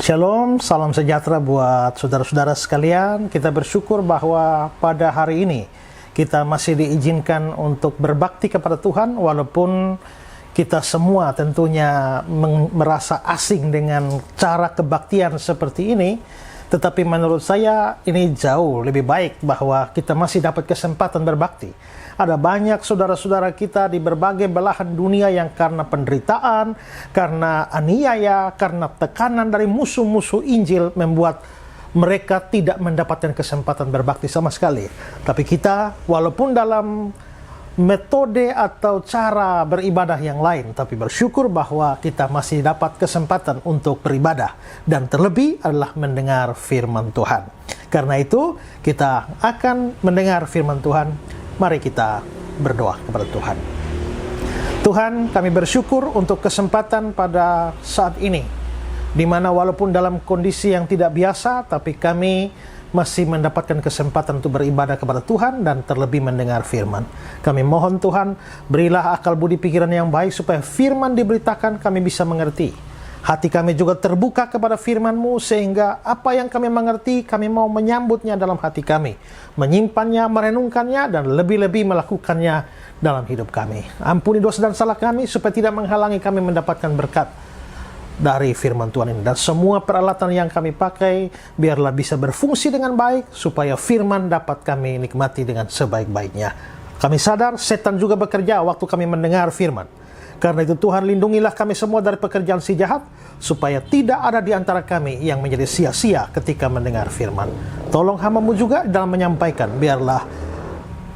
Shalom, salam sejahtera buat saudara-saudara sekalian. Kita bersyukur bahwa pada hari ini kita masih diizinkan untuk berbakti kepada Tuhan, walaupun kita semua tentunya merasa asing dengan cara kebaktian seperti ini. Tetapi menurut saya ini jauh lebih baik bahwa kita masih dapat kesempatan berbakti. Ada banyak saudara-saudara kita di berbagai belahan dunia yang karena penderitaan, karena aniaya, karena tekanan dari musuh-musuh Injil membuat mereka tidak mendapatkan kesempatan berbakti sama sekali. Tapi kita, walaupun dalam metode atau cara beribadah yang lain, tapi bersyukur bahwa kita masih dapat kesempatan untuk beribadah, dan terlebih adalah mendengar firman Tuhan. Karena itu kita akan mendengar firman Tuhan. Mari kita berdoa kepada Tuhan. Tuhan, kami bersyukur untuk kesempatan pada saat ini, di mana walaupun dalam kondisi yang tidak biasa, tapi kami masih mendapatkan kesempatan untuk beribadah kepada Tuhan dan terlebih mendengar firman. Kami mohon Tuhan, berilah akal budi pikiran yang baik supaya firman diberitakan kami bisa mengerti. Hati kami juga terbuka kepada firman-Mu, sehingga apa yang kami mengerti, kami mau menyambutnya dalam hati kami, menyimpannya, merenungkannya, dan lebih-lebih melakukannya dalam hidup kami. Ampuni dosa dan salah kami, supaya tidak menghalangi kami mendapatkan berkat dari firman Tuhan ini. Dan semua peralatan yang kami pakai, biarlah bisa berfungsi dengan baik, supaya firman dapat kami nikmati dengan sebaik-baiknya. Kami sadar, setan juga bekerja waktu kami mendengar firman. Karena itu Tuhan, lindungilah kami semua dari pekerjaan si jahat, supaya tidak ada di antara kami yang menjadi sia-sia ketika mendengar firman. Tolong hamba-Mu juga dalam menyampaikan, biarlah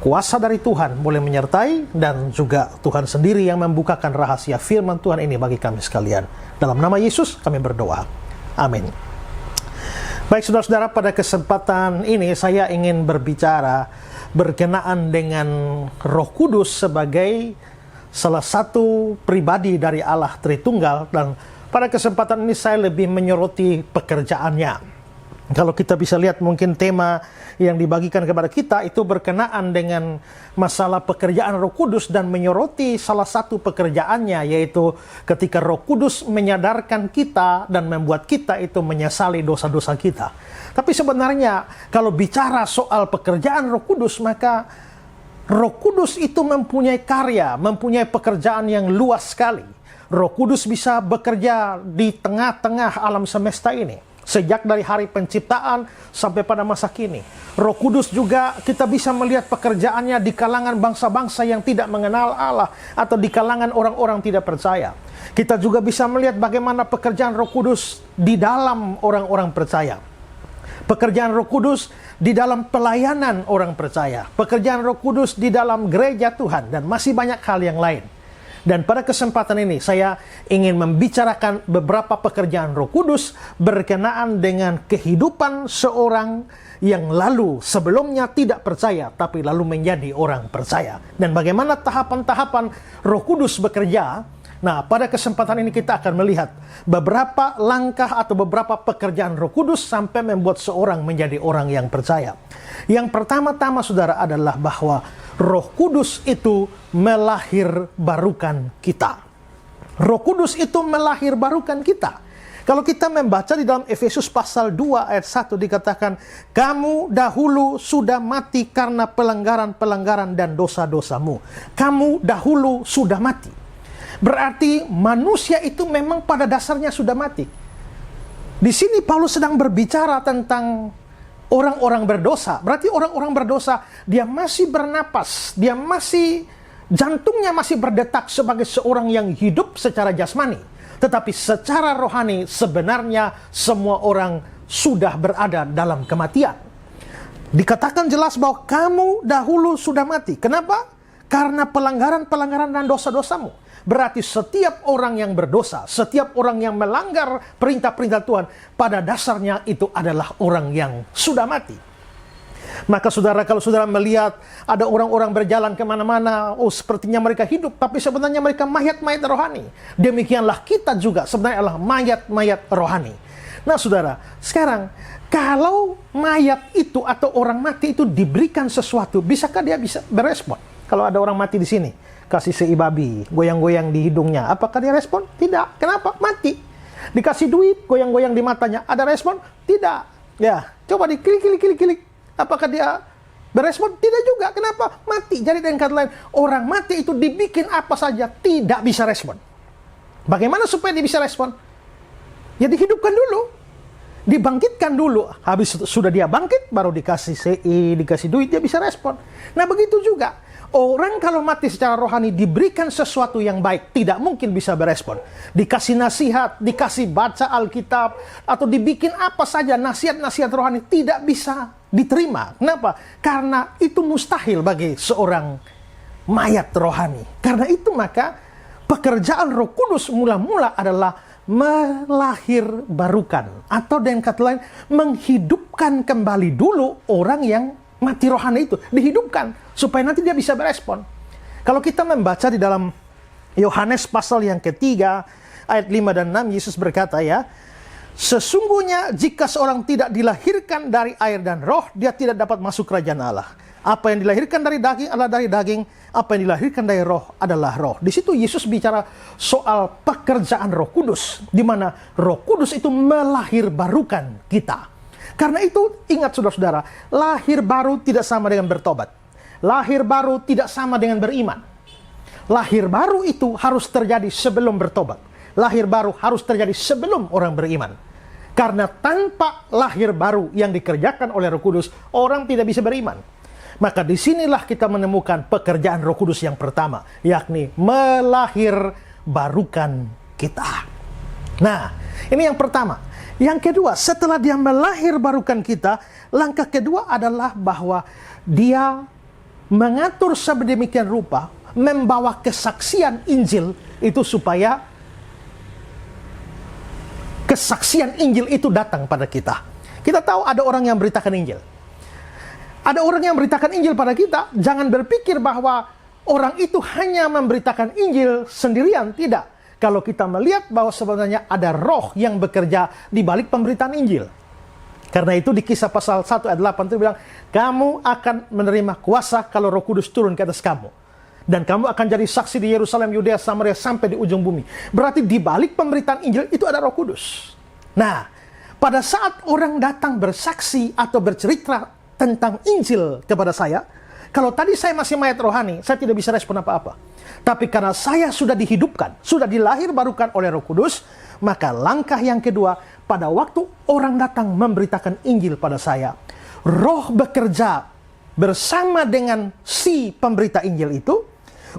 kuasa dari Tuhan boleh menyertai, dan juga Tuhan sendiri yang membukakan rahasia firman Tuhan ini bagi kami sekalian. Dalam nama Yesus kami berdoa. Amin. Baik saudara-saudara, pada kesempatan ini saya ingin berbicara berkenaan dengan Roh Kudus sebagai salah satu pribadi dari Allah Tritunggal, dan pada kesempatan ini saya lebih menyoroti pekerjaannya. Kalau kita bisa lihat, mungkin tema yang dibagikan kepada kita itu berkenaan dengan masalah pekerjaan Roh Kudus dan menyoroti salah satu pekerjaannya, yaitu ketika Roh Kudus menyadarkan kita dan membuat kita itu menyesali dosa-dosa kita. Tapi sebenarnya kalau bicara soal pekerjaan Roh Kudus, maka Roh Kudus itu mempunyai karya, mempunyai pekerjaan yang luas sekali. Roh Kudus bisa bekerja di tengah-tengah alam semesta ini, sejak dari hari penciptaan sampai pada masa kini. Roh Kudus juga kita bisa melihat pekerjaannya di kalangan bangsa-bangsa yang tidak mengenal Allah, atau di kalangan orang-orang tidak percaya. Kita juga bisa melihat bagaimana pekerjaan Roh Kudus di dalam orang-orang percaya. Pekerjaan Roh Kudus di dalam pelayanan orang percaya. Pekerjaan Roh Kudus di dalam gereja Tuhan, dan masih banyak hal yang lain. Dan pada kesempatan ini saya ingin membicarakan beberapa pekerjaan Roh Kudus berkenaan dengan kehidupan seorang yang lalu sebelumnya tidak percaya, tapi lalu menjadi orang percaya. Dan bagaimana tahapan-tahapan Roh Kudus bekerja. Nah, pada kesempatan ini kita akan melihat beberapa langkah atau beberapa pekerjaan Roh Kudus sampai membuat seorang menjadi orang yang percaya. Yang pertama-tama saudara adalah bahwa Roh Kudus itu melahirbarukan kita. Roh Kudus itu melahirbarukan kita. Kalau kita membaca di dalam Efesus pasal 2 ayat 1 dikatakan, kamu dahulu sudah mati karena pelanggaran-pelanggaran dan dosa-dosamu. Kamu dahulu sudah mati. Berarti manusia itu memang pada dasarnya sudah mati. Di sini Paulus sedang berbicara tentang orang-orang berdosa. Berarti orang-orang berdosa, dia masih bernapas, dia masih, jantungnya masih berdetak sebagai seorang yang hidup secara jasmani. Tetapi secara rohani sebenarnya semua orang sudah berada dalam kematian. Dikatakan jelas bahwa kamu dahulu sudah mati. Kenapa? Karena pelanggaran-pelanggaran dan dosa-dosamu. Berarti setiap orang yang berdosa, setiap orang yang melanggar perintah-perintah Tuhan, pada dasarnya itu adalah orang yang sudah mati. Maka saudara, kalau saudara melihat ada orang-orang berjalan kemana-mana, oh sepertinya mereka hidup, tapi sebenarnya mereka mayat-mayat rohani. Demikianlah kita juga sebenarnya adalah mayat-mayat rohani. Nah saudara, sekarang kalau mayat itu atau orang mati itu diberikan sesuatu, bisakah dia bisa berespon? Kalau ada orang mati di sini, kasih sei babi, goyang-goyang di hidungnya, apakah dia respon? Tidak. Kenapa? Mati. Dikasih duit, goyang-goyang di matanya, ada respon? Tidak. Ya, coba diklik. Apakah dia berespon? Tidak juga. Kenapa? Mati. Jadi dengan kata lain, orang mati itu dibikin apa saja tidak bisa respon. Bagaimana supaya dia bisa respon? Ya dihidupkan dulu, dibangkitkan dulu. Habis sudah dia bangkit, baru dikasih CI, dikasih duit, dia bisa respon. Nah begitu juga. Orang kalau mati secara rohani diberikan sesuatu yang baik, tidak mungkin bisa berespon. Dikasih nasihat, dikasih baca Alkitab, atau dibikin apa saja nasihat-nasihat rohani, tidak bisa diterima. Kenapa? Karena itu mustahil bagi seorang mayat rohani. Karena itu maka pekerjaan Roh Kudus mula-mula adalah melahirbarukan. Atau dengan kata lain, menghidupkan kembali dulu orang yang mati rohani itu, dihidupkan supaya nanti dia bisa berespon. Kalau kita membaca di dalam Yohanes pasal yang ketiga ayat 5 dan 6, Yesus berkata ya, sesungguhnya jika seorang tidak dilahirkan dari air dan roh, dia tidak dapat masuk kerajaan Allah. Apa yang dilahirkan dari daging adalah dari daging, apa yang dilahirkan dari roh adalah roh. Di situ Yesus bicara soal pekerjaan Roh Kudus, di mana Roh Kudus itu melahirbarukan kita. Karena itu, ingat saudara-saudara, lahir baru tidak sama dengan bertobat. Lahir baru tidak sama dengan beriman. Lahir baru itu harus terjadi sebelum bertobat. Lahir baru harus terjadi sebelum orang beriman. Karena tanpa lahir baru yang dikerjakan oleh Roh Kudus, orang tidak bisa beriman. Maka disinilah kita menemukan pekerjaan Roh Kudus yang pertama, yakni melahirbarukan kita. Nah, ini yang pertama. Yang kedua, setelah dia melahirbarukan kita, langkah kedua adalah bahwa dia mengatur sedemikian rupa, membawa kesaksian Injil itu supaya kesaksian Injil itu datang pada kita. Kita tahu ada orang yang beritakan Injil. Ada orang yang beritakan Injil pada kita, jangan berpikir bahwa orang itu hanya memberitakan Injil sendirian, tidak. Kalau kita melihat bahwa sebenarnya ada roh yang bekerja di balik pemberitaan Injil. Karena itu di Kisah pasal 1 ayat 8 itu bilang, kamu akan menerima kuasa kalau Roh Kudus turun ke atas kamu. Dan kamu akan jadi saksi di Yerusalem, Yudea, Samaria, sampai di ujung bumi. Berarti di balik pemberitaan Injil itu ada Roh Kudus. Nah, pada saat orang datang bersaksi atau bercerita tentang Injil kepada saya, kalau tadi saya masih mayat rohani, saya tidak bisa respon apa-apa. Tapi karena saya sudah dihidupkan, sudah dilahirbarukan oleh Roh Kudus, maka langkah yang kedua, pada waktu orang datang memberitakan Injil pada saya, Roh bekerja bersama dengan si pemberita Injil itu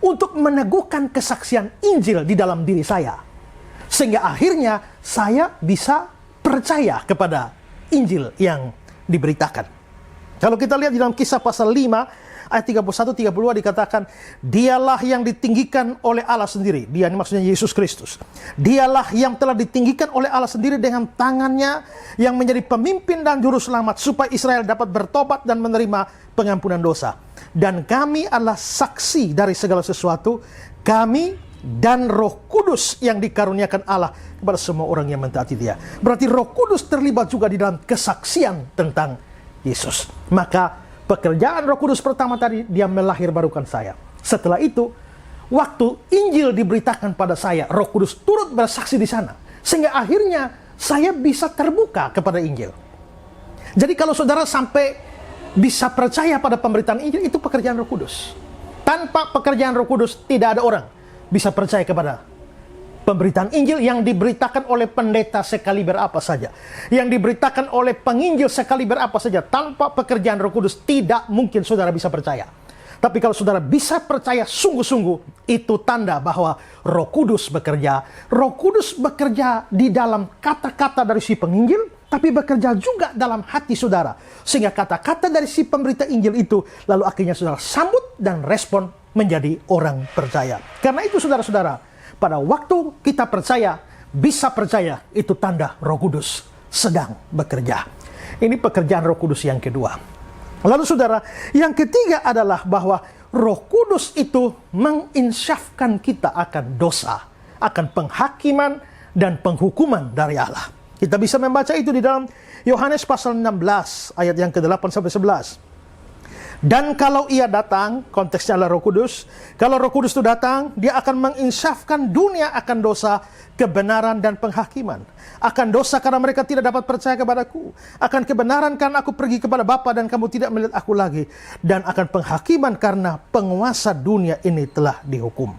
untuk meneguhkan kesaksian Injil di dalam diri saya. Sehingga akhirnya saya bisa percaya kepada Injil yang diberitakan. Kalau kita lihat di dalam Kisah pasal 5, ayat 31-32 dikatakan, dialah yang ditinggikan oleh Allah sendiri. Dia ini maksudnya Yesus Kristus. Dialah yang telah ditinggikan oleh Allah sendiri dengan tangannya yang menjadi pemimpin dan juru selamat supaya Israel dapat bertobat dan menerima pengampunan dosa. Dan kami adalah saksi dari segala sesuatu, kami dan Roh Kudus yang dikaruniakan Allah kepada semua orang yang mentaati Dia. Berarti Roh Kudus terlibat juga di dalam kesaksian tentang Yesus. Maka pekerjaan Roh Kudus pertama tadi, dia melahirbarukan saya. Setelah itu, waktu Injil diberitakan pada saya, Roh Kudus turut bersaksi di sana. Sehingga akhirnya saya bisa terbuka kepada Injil. Jadi kalau saudara sampai bisa percaya pada pemberitaan Injil, itu pekerjaan Roh Kudus. Tanpa pekerjaan Roh Kudus, tidak ada orang bisa percaya kepada pemberitaan Injil yang diberitakan oleh pendeta sekaliber apa saja, yang diberitakan oleh penginjil sekaliber apa saja. Tanpa pekerjaan Roh Kudus tidak mungkin saudara bisa percaya. Tapi kalau saudara bisa percaya sungguh-sungguh, itu tanda bahwa Roh Kudus bekerja. Roh Kudus bekerja di dalam kata-kata dari si penginjil, tapi bekerja juga dalam hati saudara. Sehingga kata-kata dari si pemberita Injil itu lalu akhirnya saudara sambut dan respon menjadi orang percaya. Karena itu saudara-saudara, pada waktu kita percaya, bisa percaya, itu tanda Roh Kudus sedang bekerja. Ini pekerjaan Roh Kudus yang kedua. Lalu saudara, yang ketiga adalah bahwa Roh Kudus itu menginsyafkan kita akan dosa, akan penghakiman dan penghukuman dari Allah. Kita bisa membaca itu di dalam Yohanes pasal 16 ayat yang ke-8 sampai 11. Dan kalau ia datang, konteksnya adalah Roh Kudus. Kalau Roh Kudus itu datang, dia akan menginsafkan dunia akan dosa, kebenaran dan penghakiman. Akan dosa karena mereka tidak dapat percaya kepadaku. Akan kebenaran karena aku pergi kepada Bapa dan kamu tidak melihat aku lagi. Dan akan penghakiman karena penguasa dunia ini telah dihukum.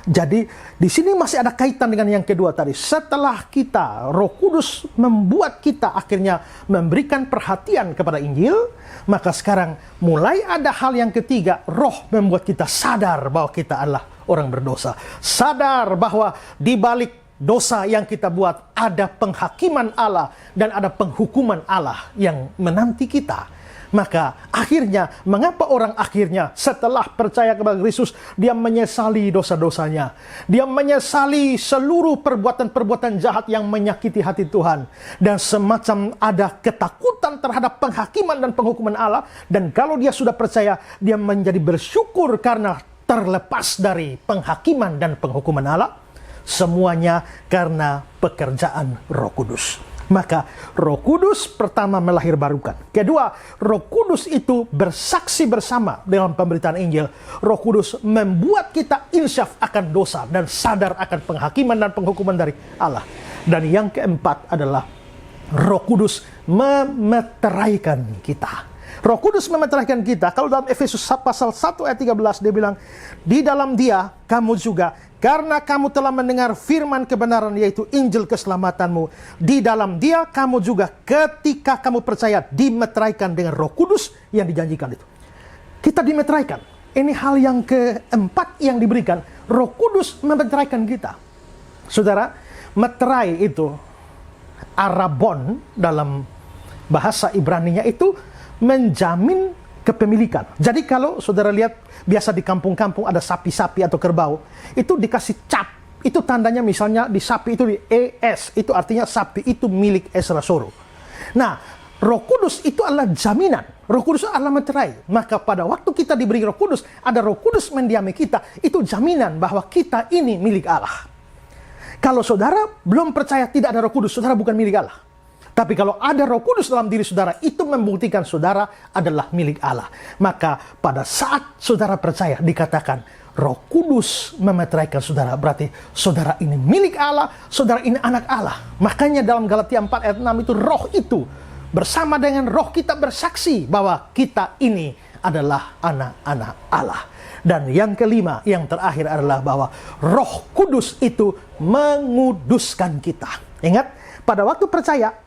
Jadi di sini masih ada kaitan dengan yang kedua tadi. Setelah kita, Roh Kudus membuat kita akhirnya memberikan perhatian kepada Injil, maka sekarang mulai ada hal yang ketiga. Roh membuat kita sadar bahwa kita adalah orang berdosa. Sadar bahwa di balik dosa yang kita buat ada penghakiman Allah dan ada penghukuman Allah yang menanti kita. Maka akhirnya, mengapa orang akhirnya setelah percaya kepada Kristus, dia menyesali dosa-dosanya. Dia menyesali seluruh perbuatan-perbuatan jahat yang menyakiti hati Tuhan. Dan semacam ada ketakutan terhadap penghakiman dan penghukuman Allah. Dan kalau dia sudah percaya, dia menjadi bersyukur karena terlepas dari penghakiman dan penghukuman Allah. Semuanya karena pekerjaan Roh Kudus. Maka Roh Kudus pertama melahirbarukan. Kedua, Roh Kudus itu bersaksi bersama dalam pemberitaan Injil. Roh Kudus membuat kita insyaf akan dosa dan sadar akan penghakiman dan penghukuman dari Allah. Dan yang keempat adalah Roh Kudus memeteraikan kita. Roh Kudus memeteraikan kita. Kalau dalam Efesus pasal 1 ayat 13 dia bilang, di dalam dia kamu juga, karena kamu telah mendengar firman kebenaran yaitu Injil keselamatanmu. Di dalam dia kamu juga ketika kamu percaya dimeteraikan dengan Roh Kudus yang dijanjikan itu. Kita dimeteraikan. Ini hal yang keempat yang diberikan. Roh Kudus memeteraikan kita. Saudara, meterai itu arabon dalam bahasa Ibraninya itu menjamin kepemilikan. Jadi kalau saudara lihat biasa di kampung-kampung ada sapi-sapi atau kerbau, itu dikasih cap. Itu tandanya misalnya di sapi itu di ES, itu artinya sapi itu milik Ezra Soro. Nah, Roh Kudus itu adalah jaminan. Roh Kudus adalah meterai. Maka pada waktu kita diberi Roh Kudus, ada Roh Kudus mendiami kita, itu jaminan bahwa kita ini milik Allah. Kalau saudara belum percaya tidak ada Roh Kudus, saudara bukan milik Allah. Tapi kalau ada Roh Kudus dalam diri saudara, itu membuktikan saudara adalah milik Allah. Maka pada saat saudara percaya, dikatakan Roh Kudus memeteraikan saudara. Berarti saudara ini milik Allah, saudara ini anak Allah. Makanya dalam Galatia 4 ayat 6 itu roh itu bersama dengan roh kita bersaksi bahwa kita ini adalah anak-anak Allah. Dan yang kelima, yang terakhir adalah bahwa Roh Kudus itu menguduskan kita. Ingat, pada waktu percaya,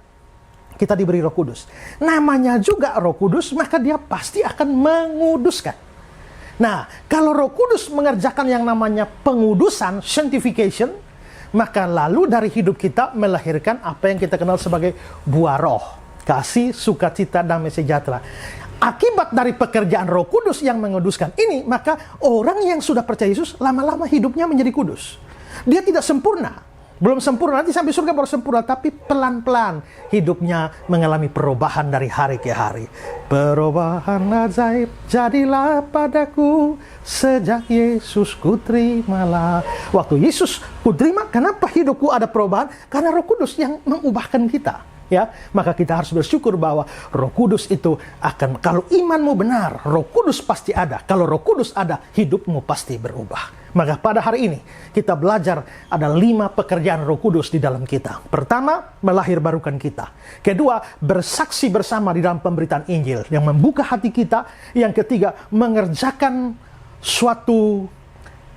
kita diberi Roh Kudus. Namanya juga Roh Kudus, maka dia pasti akan menguduskan. Nah, kalau Roh Kudus mengerjakan yang namanya pengudusan, sanctification, maka lalu dari hidup kita melahirkan apa yang kita kenal sebagai buah roh. Kasih, sukacita, damai sejahtera. Akibat dari pekerjaan Roh Kudus yang menguduskan ini, maka orang yang sudah percaya Yesus, lama-lama hidupnya menjadi kudus. Dia tidak sempurna. Belum sempurna, nanti sampai surga baru sempurna, tapi pelan-pelan hidupnya mengalami perubahan dari hari ke hari. Perubahan ajaib jadilah padaku sejak Yesus kuterimalah. Waktu Yesus kuterima, kenapa hidupku ada perubahan? Karena Roh Kudus yang mengubahkan kita. Ya, maka kita harus bersyukur bahwa Roh Kudus itu akan, kalau imanmu benar, Roh Kudus pasti ada. Kalau Roh Kudus ada, hidupmu pasti berubah. Maka pada hari ini kita belajar ada 5 pekerjaan Roh Kudus di dalam kita. Pertama, melahirbarukan kita. Kedua, bersaksi bersama di dalam pemberitaan Injil yang membuka hati kita. Yang ketiga, mengerjakan suatu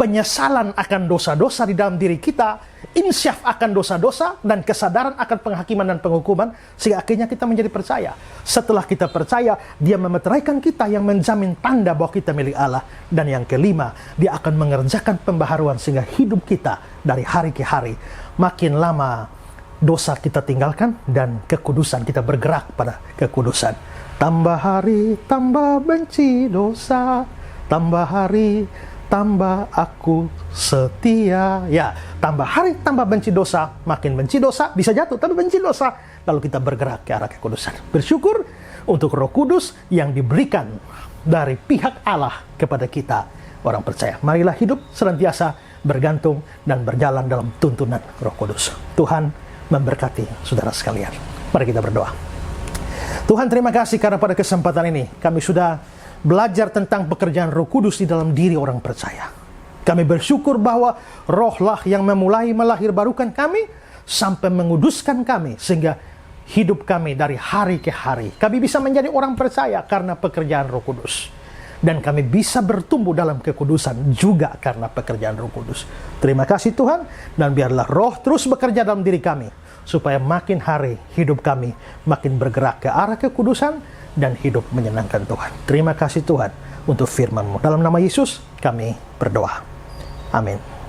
penyesalan akan dosa-dosa di dalam diri kita, insyaf akan dosa-dosa, dan kesadaran akan penghakiman dan penghukuman, sehingga akhirnya kita menjadi percaya. Setelah kita percaya, dia memeteraikan kita yang menjamin tanda bahwa kita milik Allah. Dan yang kelima, dia akan mengerjakan pembaharuan sehingga hidup kita dari hari ke hari, makin lama dosa kita tinggalkan dan kekudusan kita bergerak pada kekudusan. Tambah hari, tambah benci dosa, tambah hari, tambah aku setia. Ya, tambah hari, tambah benci dosa. Makin benci dosa, bisa jatuh, tapi benci dosa. Lalu kita bergerak ke arah kekudusan. Bersyukur untuk Roh Kudus yang diberikan dari pihak Allah kepada kita, orang percaya. Marilah hidup senantiasa bergantung dan berjalan dalam tuntunan Roh Kudus. Tuhan memberkati saudara sekalian. Mari kita berdoa. Tuhan, terima kasih karena pada kesempatan ini kami sudah belajar tentang pekerjaan Roh Kudus di dalam diri orang percaya. Kami bersyukur bahwa Roh-lah yang memulai melahirbarukan kami sampai menguduskan kami, sehingga hidup kami dari hari ke hari. Kami bisa menjadi orang percaya karena pekerjaan Roh Kudus. Dan kami bisa bertumbuh dalam kekudusan juga karena pekerjaan Roh Kudus. Terima kasih Tuhan, dan biarlah Roh terus bekerja dalam diri kami, supaya makin hari hidup kami makin bergerak ke arah kekudusan dan hidup menyenangkan Tuhan. Terima kasih Tuhan untuk firman-Mu. Dalam nama Yesus kami berdoa. Amin.